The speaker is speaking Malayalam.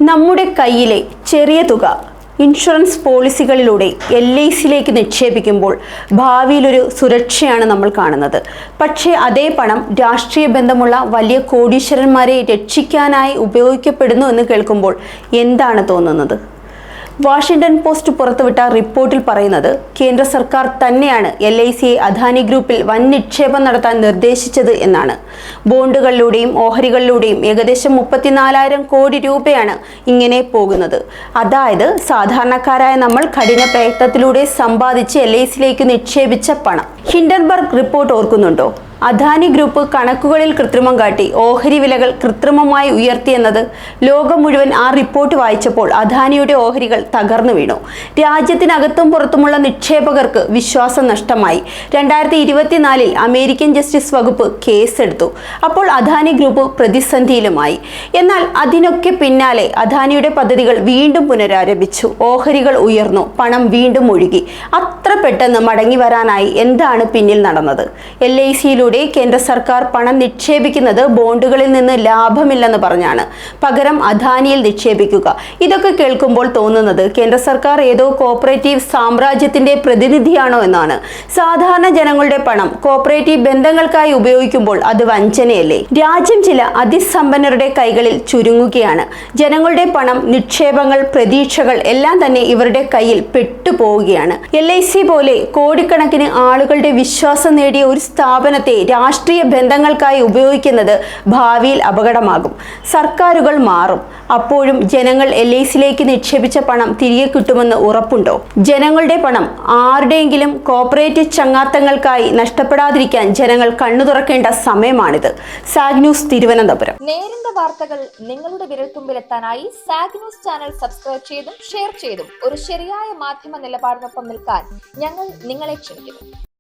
നമ്മുടെ കയ്യിലെ ചെറിയ തുക ഇൻഷുറൻസ് പോളിസികളിലൂടെ LICയിലേക്ക് നിക്ഷേപിക്കുമ്പോൾ ഭാവിയിലൊരു സുരക്ഷയാണ് നമ്മൾ കാണുന്നത്. പക്ഷേ അതേ പണം രാഷ്ട്രീയ ബന്ധമുള്ള വലിയ കോടീശ്വരന്മാരെ രക്ഷിക്കാനായി ഉപയോഗിക്കപ്പെടുന്നു എന്ന് കേൾക്കുമ്പോൾ എന്താണ് തോന്നുന്നത്? വാഷിംഗ്ടൺ പോസ്റ്റ് പുറത്തുവിട്ട റിപ്പോർട്ടിൽ പറയുന്നത് കേന്ദ്ര സർക്കാർ തന്നെയാണ് LICയെ അദാനി ഗ്രൂപ്പിൽ വൻ നിക്ഷേപം നടത്താൻ നിർദ്ദേശിച്ചത് എന്നാണ്. ബോണ്ടുകളിലൂടെയും ഓഹരികളിലൂടെയും ഏകദേശം 34,000 കോടി രൂപയാണ് ഇങ്ങനെ പോകുന്നത്. അതായത് സാധാരണക്കാരായ നമ്മൾ കഠിന പ്രയത്നത്തിലൂടെ സമ്പാദിച്ച് LICയിലേക്ക് നിക്ഷേപിച്ച പണം. ഹിൻഡൻബർഗ് റിപ്പോർട്ട് ഓർക്കുന്നുണ്ടോ? അദാനി ഗ്രൂപ്പ് കണക്കുകളിൽ കൃത്രിമം കാട്ടി ഓഹരി വിലകൾ കൃത്രിമമായി ഉയർത്തിയെന്നത് ലോകം മുഴുവൻ ആ റിപ്പോർട്ട് വായിച്ചപ്പോൾ അദാനിയുടെ ഓഹരികൾ തകർന്നു വീണു. രാജ്യത്തിനകത്തും പുറത്തുമുള്ള നിക്ഷേപകർക്ക് വിശ്വാസം നഷ്ടമായി. 2024 അമേരിക്കൻ ജസ്റ്റിസ് വകുപ്പ് കേസെടുത്തു. അപ്പോൾ അദാനി ഗ്രൂപ്പ് പ്രതിസന്ധിയിലുമായി. എന്നാൽ അതിനൊക്കെ പിന്നാലെ അദാനിയുടെ പദ്ധതികൾ വീണ്ടും പുനരാരംഭിച്ചു. ഓഹരികൾ ഉയർന്നു, പണം വീണ്ടും ഒഴുകി. അത്ര പെട്ടെന്ന് മടങ്ങി വരാനായി എന്താണ് പിന്നിൽ നടന്നത്? LICയിലൂടെ കേന്ദ്ര സർക്കാർ പണം നിക്ഷേപിക്കുന്നത് ബോണ്ടുകളിൽ നിന്ന് ലാഭമില്ലെന്ന് പറഞ്ഞാണ്. പകരം അദാനിയിൽ നിക്ഷേപിക്കുക. ഇതൊക്കെ കേൾക്കുമ്പോൾ തോന്നുന്നത് കേന്ദ്ര സർക്കാർ ഏതോ കോപ്പറേറ്റീവ് സാമ്രാജ്യത്തിന്റെ പ്രതിനിധിയാണോ എന്നാണ്. സാധാരണ ജനങ്ങളുടെ പണം കോപ്പറേറ്റീവ് ബന്ധങ്ങൾക്കായി ഉപയോഗിക്കുമ്പോൾ അത് വഞ്ചനയല്ലേ? രാജ്യം ചില അതിസമ്പന്നരുടെ കൈകളിൽ ചുരുങ്ങുകയാണ്. ജനങ്ങളുടെ പണം, നിക്ഷേപങ്ങൾ, പ്രതീക്ഷകൾ എല്ലാം തന്നെ ഇവരുടെ കയ്യിൽ പെട്ടുപോവുകയാണ്. LIC പോലെ കോടിക്കണക്കിന് ആളുകളുടെ വിശ്വാസം നേടിയ ഒരു സ്ഥാപനത്തെ രാഷ്ട്രീയ ബന്ധങ്ങൾക്കായി ഉപയോഗിക്കുന്നത് ഭാവിയിൽ അപകടമാകും. സർക്കാരുകൾ മാറും. അപ്പോഴും ജനങ്ങൾ LICയിലേക്ക് നിക്ഷേപിച്ച പണം തിരികെ കിട്ടുമെന്ന് ഉറപ്പുണ്ടോ? ജനങ്ങളുടെ പണം ആരുടെയെങ്കിലും കോർപ്പറേറ്റ് ചങ്ങാത്തങ്ങൾക്കായി നഷ്ടപ്പെടാതിരിക്കാൻ ജനങ്ങൾ കണ്ണു തുറക്കേണ്ട സമയമാണിത്. Zag news, Thiruvananthapuram. നേരിന്റെ വാർത്തകൾ നിങ്ങളുടെ വിരൽത്തുമ്പിലെത്താനായി സാഗ് ന്യൂസ് ചാനൽ സബ്സ്ക്രൈബ് ചെയ്തും ഷെയർ ചെയ്തും ഒരു ശരിയായ മാധ്യമ നിലപാടിനൊപ്പം നിൽക്കാൻ ഞങ്ങൾ നിങ്ങളെ ക്ഷണിക്കുന്നു.